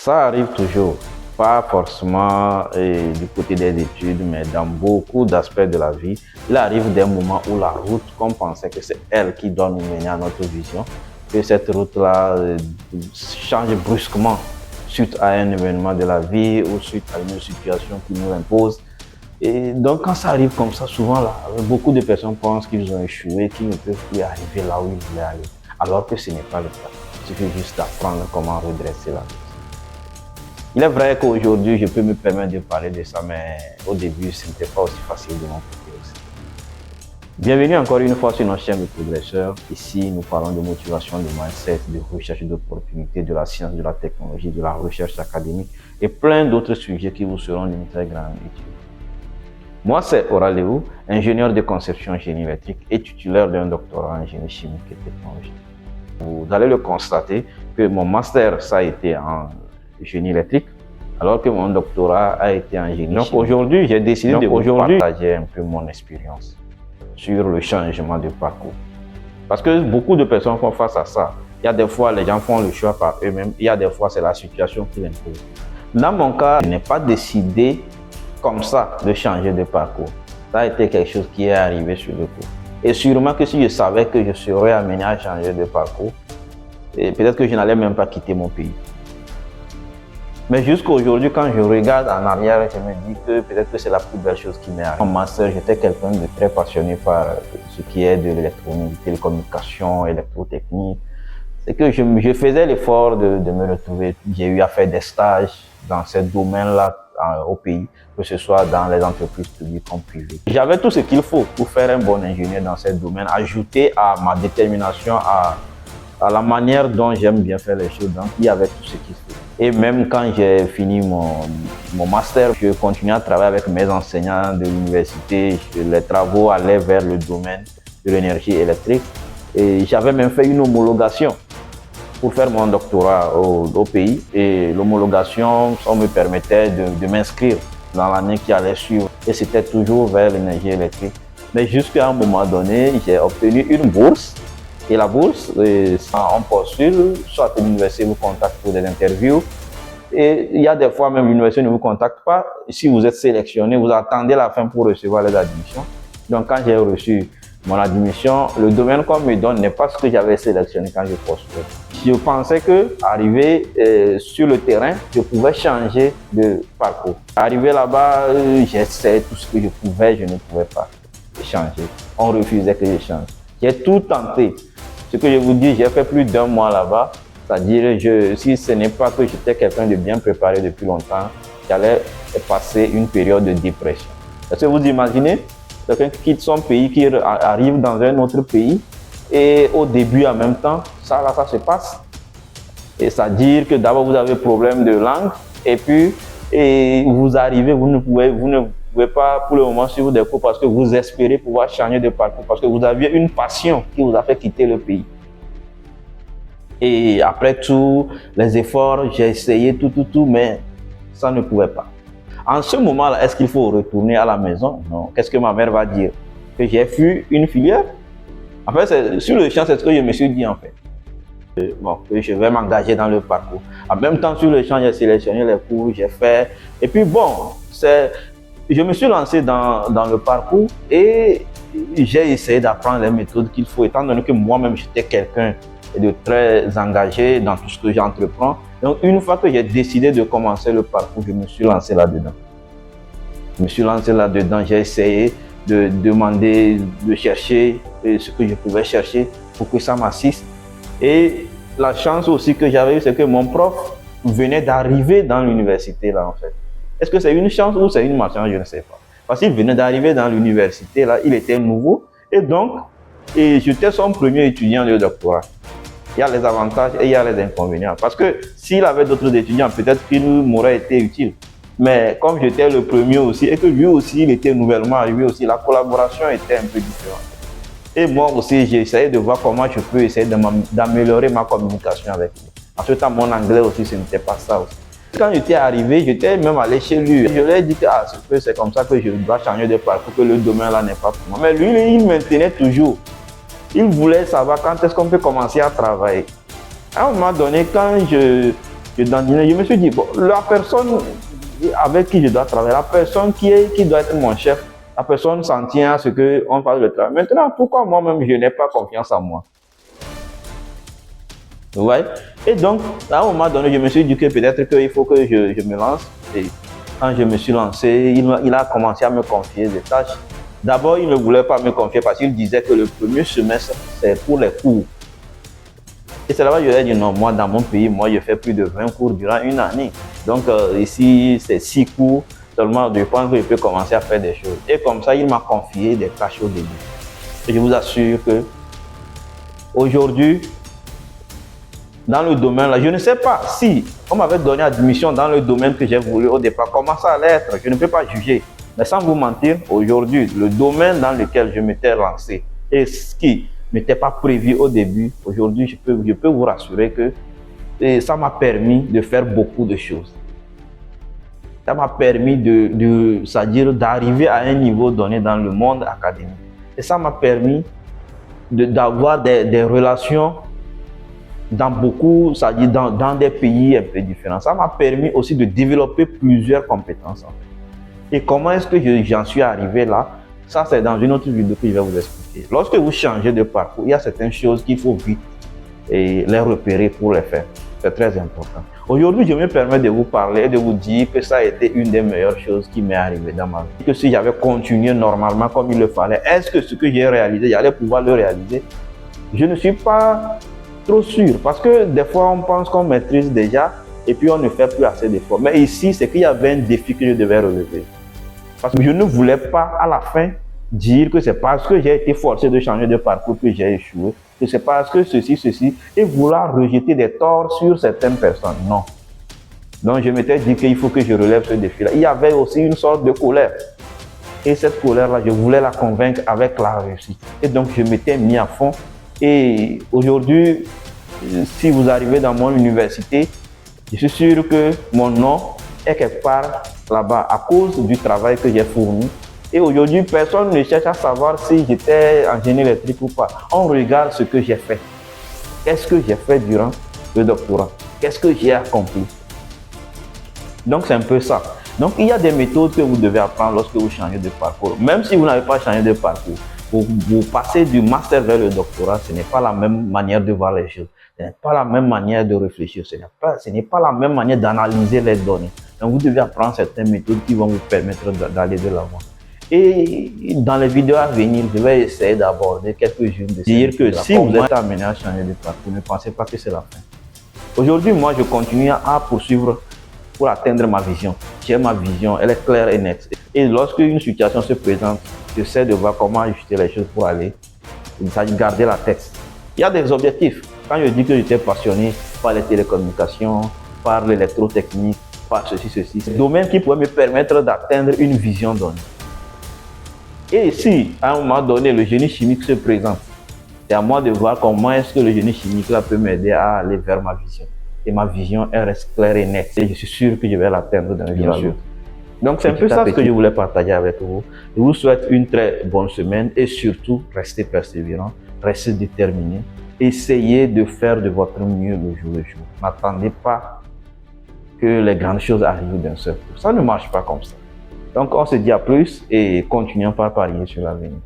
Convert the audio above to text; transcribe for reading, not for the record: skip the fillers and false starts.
Ça arrive toujours, pas forcément du côté des études, mais dans beaucoup d'aspects de la vie. Il arrive des moments où la route, qu'on pensait que c'est elle qui doit nous mener à notre vision, que cette route-là change brusquement suite à un événement de la vie ou suite à une situation qui nous impose. Et donc quand ça arrive comme ça, souvent là, beaucoup de personnes pensent qu'ils ont échoué, qu'ils ne peuvent plus arriver là où ils voulaient aller. Alors que ce n'est pas le cas. Il suffit juste d'apprendre comment redresser la vie. Il est vrai qu'aujourd'hui, je peux me permettre de parler de ça, mais au début, ce n'était pas aussi facile de mon côté aussi. Bienvenue encore une fois sur notre chaîne de Progresseur. Ici, nous parlons de motivation, de mindset, de recherche d'opportunités, de la science, de la technologie, de la recherche académique et plein d'autres sujets qui vous seront d'une très grande utilité. Moi, c'est Oraleo, ingénieur de conception en génie électrique et titulaire d'un doctorat en génie chimique et technologique. Vous allez le constater que mon master, ça a été en génie électrique, alors que mon doctorat a été en génie. Donc aujourd'hui, j'ai décidé de vous partager un peu mon expérience sur le changement de parcours. Parce que beaucoup de personnes font face à ça. Il y a des fois, les gens font le choix par eux-mêmes. Il y a des fois, c'est la situation qui l'impose. Dans mon cas, je n'ai pas décidé comme ça de changer de parcours. Ça a été quelque chose qui est arrivé sur le coup. Et sûrement que si je savais que je serais amené à changer de parcours, peut-être que je n'allais même pas quitter mon pays. Mais jusqu'à aujourd'hui, quand je regarde en arrière, je me dis que peut-être que c'est la plus belle chose qui m'est arrivée. En master, j'étais quelqu'un de très passionné par ce qui est de l'électronique, télécommunication, électrotechnique. C'est que je faisais l'effort de me retrouver. J'ai eu à faire des stages dans ce domaine-là au pays, que ce soit dans les entreprises publiques comme privées. J'avais tout ce qu'il faut pour faire un bon ingénieur dans ce domaine, ajouté à ma détermination, à la manière dont j'aime bien faire les choses. Donc, il y avait tout ce qu'il faut. Et même quand j'ai fini mon master, je continuais à travailler avec mes enseignants de l'université. Les travaux allaient vers le domaine de l'énergie électrique. Et j'avais même fait une homologation pour faire mon doctorat au pays. Et l'homologation, ça me permettait de m'inscrire dans l'année qui allait suivre. Et c'était toujours vers l'énergie électrique. Mais jusqu'à un moment donné, j'ai obtenu une bourse. Et la bourse, on postule, soit l'université vous contacte pour des interviews. Et il y a des fois même l'université ne vous contacte pas. Si vous êtes sélectionné, vous attendez la fin pour recevoir les admissions. Donc quand j'ai reçu mon admission, le domaine qu'on me donne n'est pas ce que j'avais sélectionné quand je postulais. Je pensais que arrivé sur le terrain, je pouvais changer de parcours. Arrivé là-bas, j'essayais tout ce que je pouvais, je ne pouvais pas changer. On refusait que je change. J'ai tout tenté. Ce que je vous dis, j'ai fait plus d'un mois là-bas. C'est-à-dire, si ce n'est pas que j'étais quelqu'un de bien préparé depuis longtemps, j'allais passer une période de dépression. Est-ce que vous imaginez quelqu'un qui quitte son pays, qui arrive dans un autre pays, et au début, en même temps, ça se passe. Et c'est-à-dire que d'abord, vous avez problème de langue, et puis vous arrivez, vous ne pouvez pas pour le moment suivre des cours parce que vous espérez pouvoir changer de parcours, parce que vous aviez une passion qui vous a fait quitter le pays. Et après tous les efforts, j'ai essayé tout, mais ça ne pouvait pas. En ce moment-là, est-ce qu'il faut retourner à la maison? Non. Qu'est-ce que ma mère va dire? Que j'ai fui une filière? En fait, sur le champ, c'est ce que je me suis dit en fait. Bon, que je vais m'engager dans le parcours. En même temps, sur le champ, j'ai sélectionné les cours, j'ai fait. Et puis bon, je me suis lancé dans le parcours et j'ai essayé d'apprendre les méthodes qu'il faut, étant donné que moi-même, j'étais quelqu'un de très engagé dans tout ce que j'entreprends. Donc, une fois que j'ai décidé de commencer le parcours, je me suis lancé là-dedans. J'ai essayé de demander, de chercher ce que je pouvais chercher pour que ça m'assiste. Et la chance aussi que j'avais eue, c'est que mon prof venait d'arriver dans l'université là en fait. Est-ce que c'est une chance ou c'est une malchance? Je ne sais pas. Parce qu'il venait d'arriver dans l'université là, il était nouveau et donc j'étais son premier étudiant de doctorat. Il y a les avantages et il y a les inconvénients. Parce que s'il avait d'autres étudiants, peut-être qu'il m'aurait été utile. Mais comme j'étais le premier aussi et que lui aussi, il était nouvellement arrivé aussi, la collaboration était un peu différente. Et moi aussi, j'ai essayé de voir comment je peux essayer d'améliorer ma communication avec lui. En ce temps, mon anglais aussi, ce n'était pas ça aussi. Quand j'étais arrivé, j'étais même allé chez lui. Je lui ai dit que c'est comme ça que je dois changer de parcours, que le domaine là n'est pas pour moi. Mais lui, il maintenait toujours. Il voulait savoir quand est-ce qu'on peut commencer à travailler. À un moment donné, quand je dandinais, je me suis dit, bon, la personne avec qui je dois travailler, la personne qui doit être mon chef, la personne s'en tient à ce qu'on fasse le travail. Maintenant, pourquoi moi-même, je n'ai pas confiance en moi? Vous voyez? Et donc, à un moment donné, je me suis dit que peut-être qu'il faut que je me lance. Et quand je me suis lancé, il a commencé à me confier des tâches. D'abord, il ne voulait pas me confier parce qu'il disait que le premier semestre, c'est pour les cours. Et c'est là-bas que je lui ai dit non, moi dans mon pays, moi je fais plus de 20 cours durant une année. Donc ici, c'est 6 cours. Seulement, je pense que je peux commencer à faire des choses. Et comme ça, il m'a confié des tâches au début. Et je vous assure que aujourd'hui, dans le domaine là, je ne sais pas si on m'avait donné admission dans le domaine que j'ai voulu au départ, comment ça allait être, je ne peux pas juger. Mais sans vous mentir, aujourd'hui, le domaine dans lequel je m'étais lancé et ce qui n'était pas prévu au début, aujourd'hui, je peux vous rassurer que ça m'a permis de faire beaucoup de choses. Ça m'a permis c'est-à-dire d'arriver à un niveau donné dans le monde académique. Et ça m'a permis d'avoir des relations dans beaucoup, c'est-à-dire dans des pays un peu différents. Ça m'a permis aussi de développer plusieurs compétences. Et comment est-ce que j'en suis arrivé là? Ça, c'est dans une autre vidéo que je vais vous expliquer. Lorsque vous changez de parcours, il y a certaines choses qu'il faut vite les repérer pour les faire. C'est très important. Aujourd'hui, je me permets de vous parler et de vous dire que ça a été une des meilleures choses qui m'est arrivée dans ma vie. Que si j'avais continué normalement comme il le fallait, est-ce que ce que j'ai réalisé, j'allais pouvoir le réaliser? Je ne suis pas trop sûr parce que des fois, on pense qu'on maîtrise déjà et puis on ne fait plus assez d'efforts. Mais ici, c'est qu'il y avait un défi que je devais relever. Parce que je ne voulais pas à la fin dire que c'est parce que j'ai été forcé de changer de parcours que j'ai échoué, que c'est parce que ceci, et vouloir rejeter des torts sur certaines personnes. Non. Donc je m'étais dit qu'il faut que je relève ce défi-là. Il y avait aussi une sorte de colère. Et cette colère-là, je voulais la convaincre avec la réussite. Et donc je m'étais mis à fond. Et aujourd'hui, si vous arrivez dans mon université, je suis sûr que mon nom est quelque part là-bas à cause du travail que j'ai fourni. Et aujourd'hui, personne ne cherche à savoir si j'étais en génie électrique ou pas. On regarde ce que j'ai fait. Qu'est-ce que j'ai fait durant le doctorat? Qu'est-ce que j'ai accompli? Donc, c'est un peu ça. Donc, il y a des méthodes que vous devez apprendre lorsque vous changez de parcours. Même si vous n'avez pas changé de parcours, vous passez du master vers le doctorat, ce n'est pas la même manière de voir les choses. Ce n'est pas la même manière de réfléchir. Ce n'est pas la même manière d'analyser les données. Donc, vous devez apprendre certaines méthodes qui vont vous permettre d'aller de l'avant. Et dans les vidéos à venir, je vais essayer d'aborder quelques-unes de ces dire que si vous êtes amené à changer de parcours, ne pensez pas que c'est la fin. Aujourd'hui, moi, je continue à poursuivre pour atteindre ma vision. J'ai ma vision, elle est claire et nette. Et lorsque une situation se présente, j'essaie de voir comment ajuster les choses pour aller. Il s'agit de garder la tête. Il y a des objectifs. Quand je dis que j'étais passionné par les télécommunications, par l'électrotechnique, par ceci, c'est un domaine qui pourrait me permettre d'atteindre une vision donnée. Et si, à un moment donné, le génie chimique se présente, c'est à moi de voir comment est-ce que le génie chimique là peut m'aider à aller vers ma vision. Et ma vision, elle reste claire et nette. Et je suis sûr que je vais l'atteindre dans bien sûr. Donc, c'est un peu ça ce que je voulais partager avec vous. Je vous souhaite une très bonne semaine et surtout, restez persévérant, restez déterminé. Essayez de faire de votre mieux le jour le jour. N'attendez pas que les grandes choses arrivent d'un seul coup. Ça ne marche pas comme ça. Donc, on se dit à plus et continuons par parier sur l'avenir.